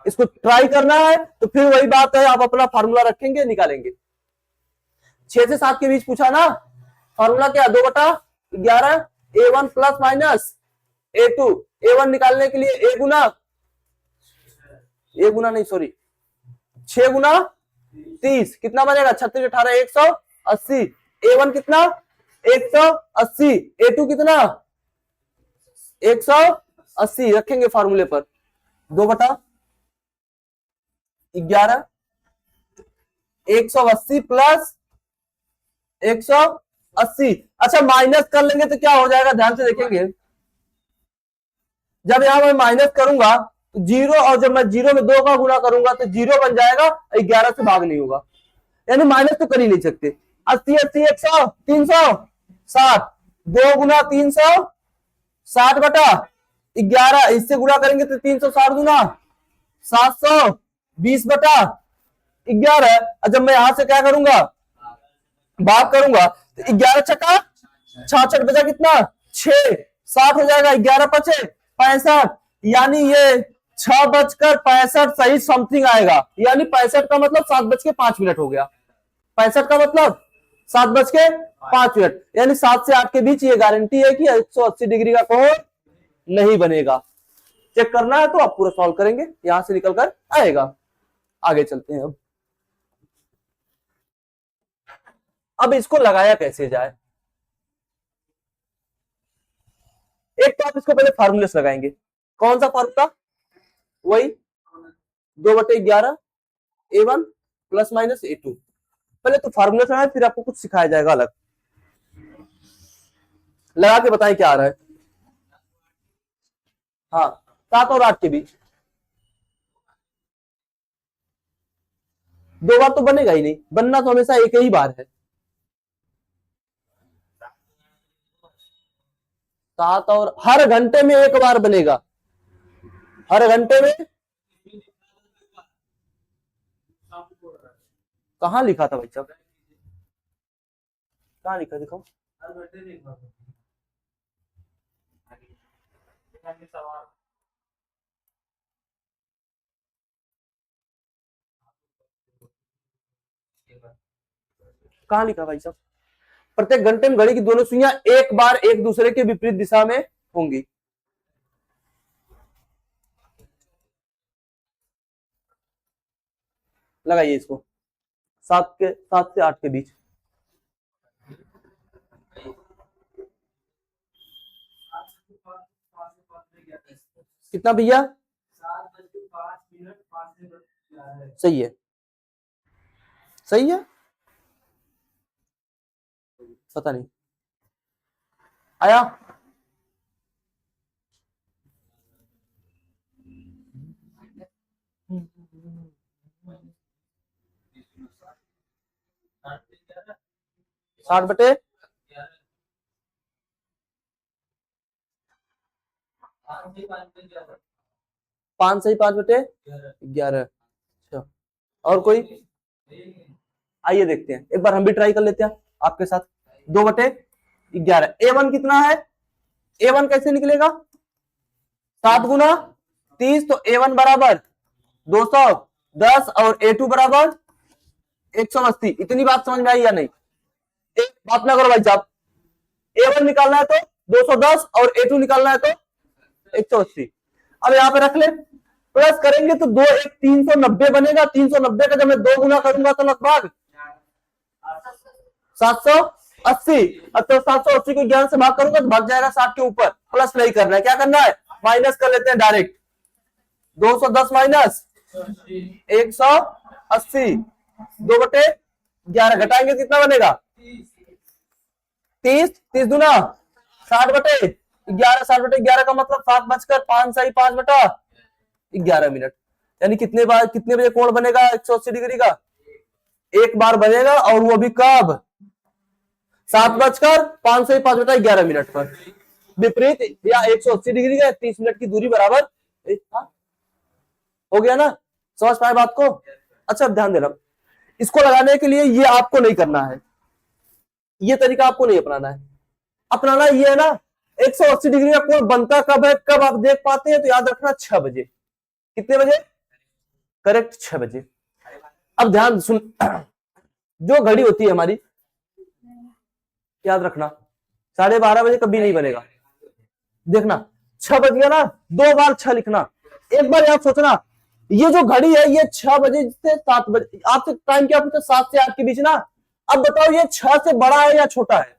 इसको ट्राई करना है तो फिर वही बात है, आप अपना फार्मूला रखेंगे, निकालेंगे। 6 से 7 के बीच पूछा ना, फार्मूला क्या? 2/11 A1 plus minus A2। A1 निकालने के लिए A गुना नहीं, सॉरी 6 गुना 30 कितना बनेगा? 36, 18, 180। A1 कितना? 180। A2 कितना? 180 रखेंगे फार्मूले पर। 2/11 180 प्लस 180। अच्छा माइनस कर लेंगे तो क्या हो जाएगा? ध्यान से देखेंगे, जब यहां मैं माइनस करूंगा तो 0, और जब मैं 0 में 2 का गुणा करूंगा तो 0 बन जाएगा, 11 से भाग नहीं होगा, यानी माइनस तो कर ही नहीं सकते। 80 80 100 360, 2 गुना 360 बटा 11, इससे गुणा करेंगे तो 360 गुना 720 बटा 11। जब मैं यहां से क्या करूंगा? भाग करूंगा तो 11 छक्का 66 बचा कितना? 6, 60 हो जाएगा, 11 पचे 65, यानी ये 6:65 सही समथिंग आएगा। यानी 65 का मतलब 7:05 हो गया। 65 का मतलब 7:05, यानी 7 से 8 के बीच ये गारंटी है कि 180 डिग्री का कोण नहीं बनेगा। चेक करना है तो आप पूरा सॉल्व करेंगे, यहां से निकल कर आएगा। आगे चलते हैं। अब इसको लगाया कैसे जाए? एक तो आप इसको पहले फार्मूले से लगाएंगे। कौन सा फार्मूला? वही 2/11 A1 प्लस माइनस A2। पहले तो फार्मूला से, फिर आपको कुछ सिखाया जाएगा अलग। लगा के बताएं क्या आ रहा है। हाँ, 7 और 8 के बीच। 2 बार तो बनेगा ही नहीं, बनना तो हमेशा एक ही बार है। 7 और हर घंटे में एक बार बनेगा, हर घंटे में। कहां लिखा था भाई साहब, कहां लिखा, दिखाओ। कहां लिखा भाई साहब, प्रत्येक घंटे में घड़ी की दोनों सुइयां एक बार एक दूसरे के विपरीत दिशा में होंगी। लगाइए इसको, 7 से 8 के बीच। कितना भैया, 7:05 सही है, सही है, पता नहीं आया। साठ बटे 5 सही 5 बटे 11। अच्छा, और कोई, आइए देखते हैं, एक बार हम भी ट्राई कर लेते हैं आपके साथ। 2 बटे 11। A1 कितना है, A1 कैसे निकलेगा, 7 गुना 30, तो A1 बराबर 210 और A2 बराबर 180। इतनी बात समझ में आई या नहीं, एक बात ना करो भाई साहब, A1 निकालना है तो 210 और A2 निकालना है तो 180। अब यहां पे रख ले, प्लस करेंगे तो 2 1 390 बनेगा। 390 का जब मैं 2 गुना करूंगा तो लगभग 780। अब तो 780 को 11 से भाग करूंगा तो भाग जाएगा 60 के ऊपर। प्लस नहीं करना है, क्या करना है, माइनस कर लेते हैं डायरेक्ट। 210 माइनस 180, 2 बटे 11 घटाएंगे कितना बनेगा, 30, 30 दुना 60 बटे 11। 60 बटे 11 का मतलब 7 बजकर 5 सही 5 बटा 11 मिनट। यानी कितने बार, कितने बजे कोण बनेगा 180 डिग्री का, एक बार बनेगा, और वो भी कब, 7 बजकर 5 सही 5 बटा 11 मिनट पर। विपरीत या 180 डिग्री का 30 मिनट की दूरी बराबर। हो गया ना, समझ पाए बात को। अच्छा ध्यान देना, इसको लगाने के लिए ये आपको नहीं करना है, ये तरीका आपको नहीं अपनाना है। अपनाना ये है ना, 180 डिग्री का कोण बनता कब है, कब आप देख पाते हैं, तो याद रखना 6 बजे। कितने बजे, करेक्ट 6 बजे। अब ध्यान सुन, जो घड़ी होती है हमारी, याद रखना 12:30 बजे कभी नहीं बनेगा। देखना 6 बज गया ना, 2 बार 6 लिखना। एक बार याद सोचना, ये जो घड़ी है ये 6 बजे से 7 बजे, आपसे टाइम क्या पूछा, 7 से 8 के बीच ना। अब बताओ ये 6 से बड़ा है या छोटा है,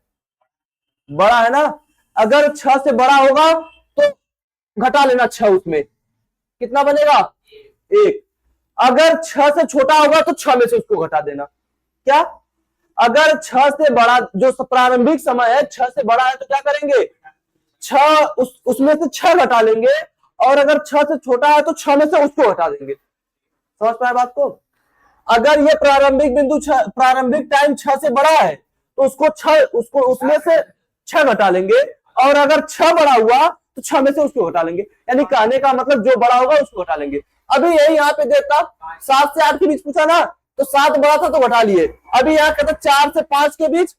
बड़ा है ना। अगर 6 से बड़ा होगा तो घटा लेना 6, उसमें कितना बनेगा 1। अगर 6 से छोटा होगा तो 6 में से उसको घटा देना। क्या, अगर 6 से बड़ा, जो प्रारंभिक समय है 6 से बड़ा है तो क्या करेंगे, 6 उसमें से 6 घटा लेंगे, और अगर 6 से छोटा है तो 6 में से उसको घटा देंगे। समझ पाए बात को। अगर ये प्रारंभिक बिंदु प्रारंभिक टाइम 6 से बड़ा है तो उसको उसमें से 6 घटा लेंगे, और अगर 6 बड़ा हुआ तो 6 में से उसको घटा लेंगे। यानी कहने का मतलब जो बड़ा होगा उसको घटा लेंगे। अभी यही यहाँ पे देखता 7 से 8 के बीच पूछा ना, तो 7 बड़ा था तो घटा लिए। अभी यहाँ कहता 4 से 5 के बीच,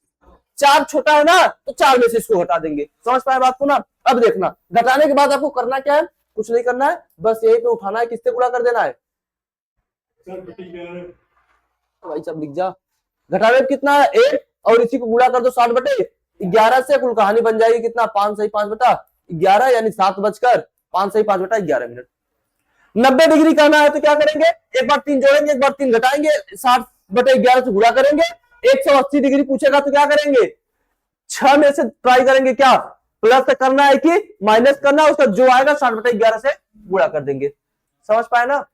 4 छोटा है ना, तो 4 में से इसको घटा देंगे। समझ पाए बात को ना। अब देखना, घटाने के बाद आपको करना क्या है, कुछ नहीं करना है, बस यही पे उठाना है, किससे गुणा कर देना है, भाई सब लिख जा। घटाने में कितना है 1, और इसी को गुणा कर दो 60 बटे 11 से, कुल कहानी बन जाएगी कितना, 5 सही 5 बटा 11, यानी 7 बजकर 5 सही 5 बटा 11 मिनट। 90 डिग्री करना है तो क्या करेंगे, एक बार 3 जोड़ेंगे, एक बार 3 घटाएंगे, 60 बटे 11 से गुणा करेंगे। 180 डिग्री पूछेगा तो क्या करेंगे, 6 में से ट्राई करेंगे, क्या प्लस करना है कि माइनस करना है, उसका जो आएगा 60 बटे 11 से गुणा कर देंगे। समझ पाए ना।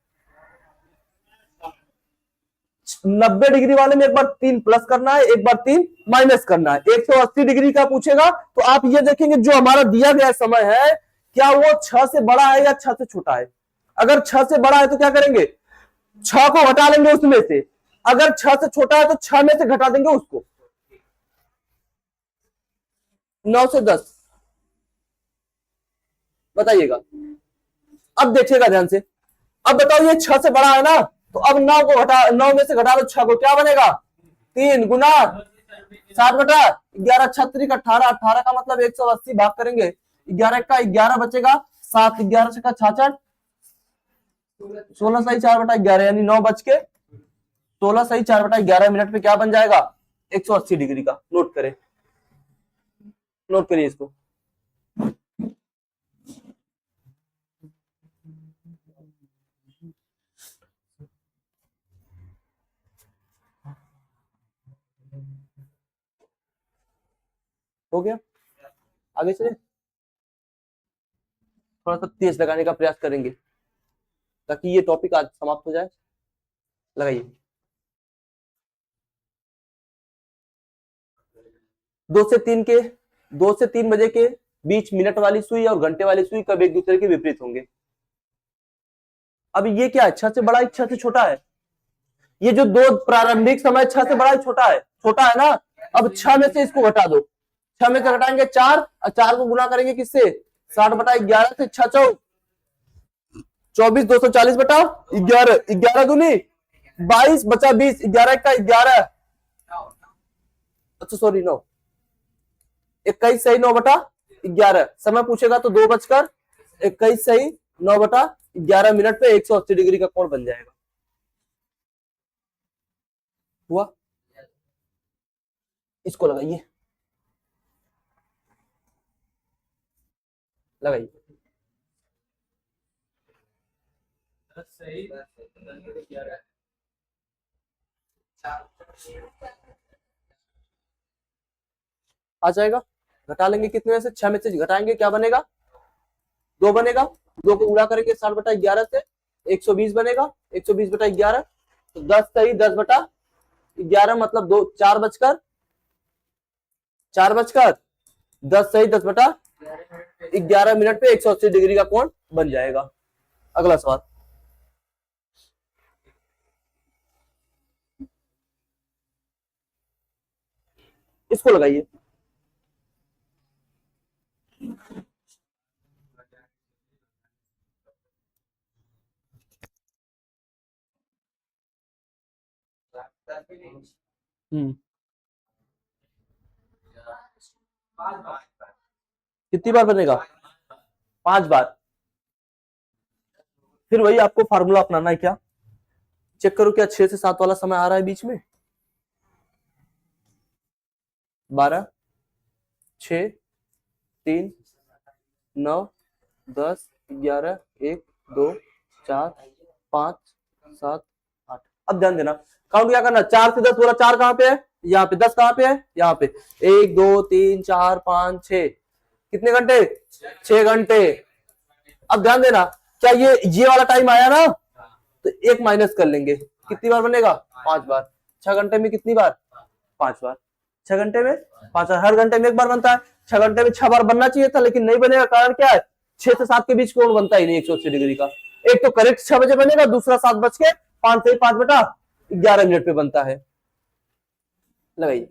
90 डिग्री वाले में एक बार 3 प्लस करना है, एक बार 3 माइनस करना है। 180 डिग्री का पूछेगा तो आप ये देखेंगे जो हमारा दिया गया समय है क्या वो 6 से बड़ा है या 6 से छोटा है? अगर 6 से बड़ा है तो क्या करेंगे, 6 को घटा लेंगे उसमें से। अगर 6 से छोटा है तो 6 में से घटा देंगे उसको। 9 से 10, बताइएगा। अब देखिएगा ध्यान से। अब बताओ ये 6 से बड़ा है ना, तो अब 9 को घटा, 9 में से घटा लो 6 को, क्या बनेगा? 3 गुना 7/11, 36 18, 18 का मतलब 180 भाग करेंगे 11 का 11 बचेगा, 7 11 का 66, 16 सही 4/11 यानी 9 बज के 16 सही 4/11 मिनट पे क्या बन जाएगा? 180 डिग्री का। नोट करें, नोट करिए इसको। हो गया, आगे चले। थोड़ा सा तेज लगाने का प्रयास करेंगे ताकि ये टॉपिक आज समाप्त हो जाए। लगाइए। 2 से 3 बजे के बीच मिनट वाली सुई और घंटे वाली सुई कब एक दूसरे के विपरीत होंगे? अब ये क्या है, 6 से बड़ा है 6 से छोटा है? ये जो दो प्रारंभिक समय 6 से बड़ा है छोटा है ना। अब 6 में से इसको घटा दो, 6 में से घटाएंगे 4 और 4 को गुना करेंगे किससे? 60/11 से 6 चौ 24, 240 बटा 11, 11 दूनी 22 बचा 20, 11 का 11, अच्छा सॉरी 9, 21 सही 9/11। समय पूछेगा तो 2:21 सही 9/11 मिनट पे 180 डिग्री का कोण बन जाएगा। हुआ? इसको लगाइए, लगाइए। आ जाएगा। घटा लेंगे कितने में से? 6 में से घटाएंगे क्या बनेगा? 2 बनेगा। 2 को गुणा करेंगे 60/11 से 120 बनेगा, 120/11 तो 10 सही 10/11 मतलब 2 4 बजकर 10 सही 10/11 मिनट पे 180 डिग्री का कोण बन जाएगा। अगला सवाल। इसको लगाइए। कितनी बार बनेगा? 5 बार। फिर वही आपको फार्मूला अपनाना है। क्या चेक करो, क्या 6 से 7 वाला समय आ रहा है बीच में? 12 6 3 9 10 11 1 2 4 5 7 8। अब ध्यान देना, काउंट क्या करना, 4 से 10 बोला, 4 कहां पे है? यहाँ पे। 10 कहां पे है? यहाँ पे। 1 2 3 4 5 6, कितने घंटे? 6 घंटे। अब ध्यान देना, क्या ये वाला टाइम आया ना, तो 1 माइनस कर लेंगे, कितनी बार बनेगा? 5 बार। 6 घंटे में कितनी बार? 5 बार। 6 घंटे में 5 बार। हर घंटे में 1 बार बनता है, 6 घंटे में 6 बार बनना चाहिए था लेकिन नहीं बनेगा। कारण क्या है? 6 से 7 के बीच कोण बनता ही नहीं 180 डिग्री का। एक तो करेक्ट 6 बजे बनेगा, दूसरा 7 बज के 5 से 5/11 मिनट पे बनता है। लगाइए।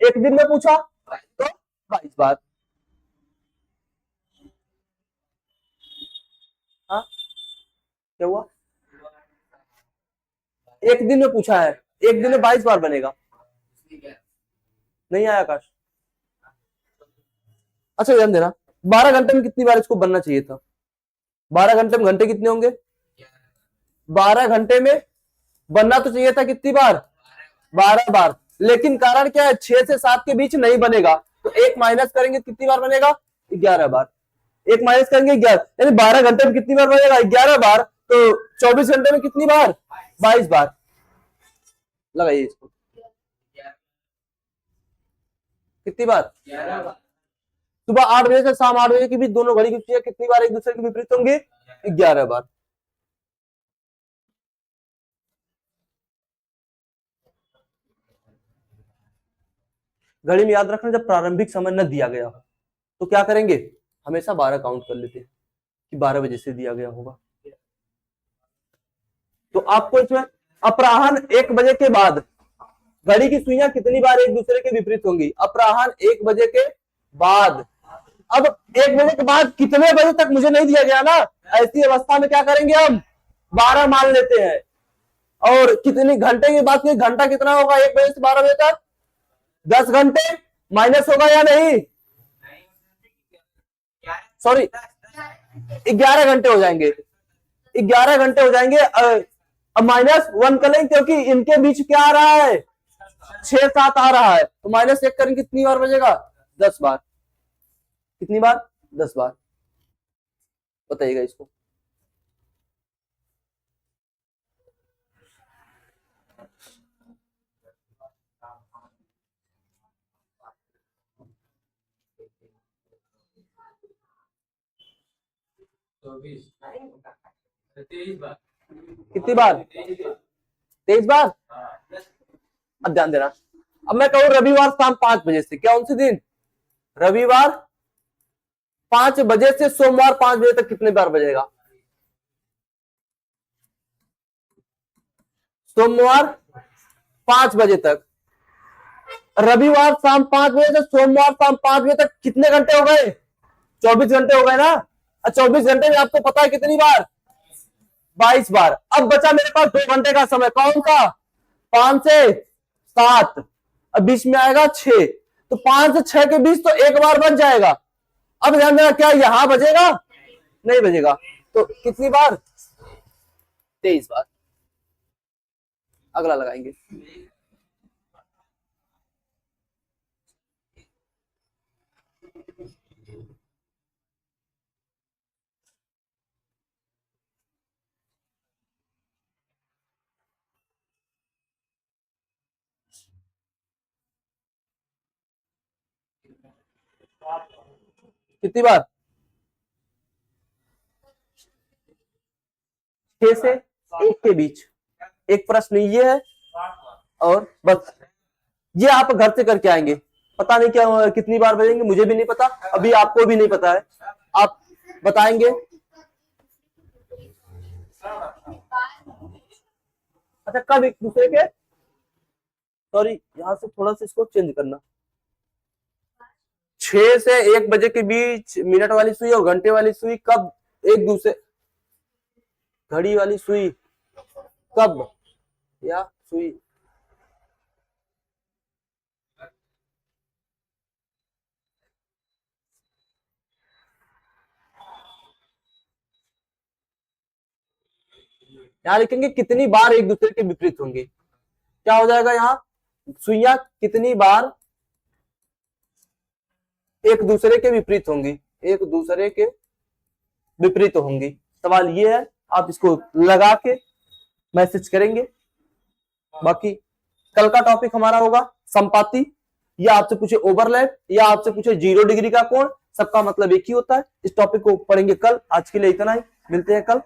एक दिन में पूछा तो 22 बार। हाँ क्या हुआ? एक दिन में पूछा है, एक दिन में 22 बार बनेगा। नहीं आया आकाश? अच्छा ध्यान देना, 12 घंटे में कितनी बार इसको बनना चाहिए था? 12 घंटे में घंटे कितने होंगे? 12 घंटे में बनना तो चाहिए था कितनी बार? 12 बार। लेकिन कारण क्या है? 6 से 7 के बीच नहीं बनेगा, तो 1 माइनस करेंगे कितनी बार बनेगा? 11 बार। 1 माइनस करेंगे 11, यानी 12 घंटे में कितनी बार बनेगा? 11 बार। तो 24 घंटे में कितनी बार? 22 बार। लगाइए इसको, कितनी बार? सुबह 8 बजे से शाम 8 बजे के बीच दोनों घड़ी की सुइयां कितनी बार एक दूसरे के विपरीत होंगे? 11 बार। घड़ी में याद रखना, जब प्रारंभिक समय न दिया गया हो तो क्या करेंगे, हमेशा 12 काउंट कर लेते हैं कि 12 बजे से दिया गया होगा। तो आपको इसमें अपराह्न 1 बजे के बाद घड़ी की सुइयां कितनी बार एक दूसरे के विपरीत होंगी, अपराह्न 1 बजे के बाद। अब 1 बजे के बाद कितने बजे तक मुझे नहीं दिया गया ना, ऐसी अवस्था में क्या करेंगे हम 12 मान लेते हैं। और कितनी घंटे की बात की, घंटा कितना होगा 1 बजे से 12 बजे तक, 10 घंटे माइनस होगा या नहीं, सॉरी 11 घंटे हो जाएंगे, 11 घंटे हो जाएंगे। अब -1 करेंगे क्योंकि इनके बीच क्या आ रहा है 6-7 आ रहा है, तो -1 करेंगे कितनी बार बजेगा 10 बार, कितनी बार 10 बार, बताइएगा इसको। कितनी बार 23 बार। अब ध्यान देना, अब मैं कहूं रविवार शाम 5 बजे से, क्या उनसे दिन रविवार 5 बजे से सोमवार 5 बजे तक कितने बार बजेगा, सोमवार 5 बजे तक, रविवार शाम 5 बजे से सोमवार शाम 5 बजे तक कितने घंटे हो गए, 24 घंटे हो गए ना। 24 घंटे में आपको पता है कितनी बार 22 बार। अब बचा मेरे पास 2 घंटे का समय, कौन सा 5 से 7, अब बीच में आएगा 6, तो 5 से 6 के बीच तो एक बार बच जाएगा। अब ध्यान देना, क्या यहां बजेगा, नहीं बजेगा, तो कितनी बार 23 बार। अगला लगाएंगे, कितनी बार 6 से 1 के बीच। एक प्रश्न ये है, और बस ये आप घर से करके आएंगे, पता नहीं क्या कितनी बार बजेंगे, मुझे भी नहीं पता, अभी आपको भी नहीं पता है, आप बताएंगे। अच्छा कब एक दूसरे के, सॉरी यहां से थोड़ा सा इसको चेंज करना, 6 से 1 बजे के बीच मिनट वाली सुई और घंटे वाली सुई कब एक दूसरे, घड़ी वाली सुई कब, या सुई यहां लिखेंगे कितनी बार एक दूसरे के विपरीत होंगे, क्या हो जाएगा यहाँ सुइयां कितनी बार एक दूसरे के विपरीत होंगी, एक दूसरे के विपरीत होंगी। सवाल ये है, आप इसको लगा के मैसेज करेंगे। बाकी कल का टॉपिक हमारा होगा संपाती, या आपसे पूछे ओवरलैप, या आपसे पूछे 0 डिग्री का कोण, सबका मतलब एक ही होता है। इस टॉपिक को पढ़ेंगे कल। आज के लिए इतना ही, मिलते हैं कल।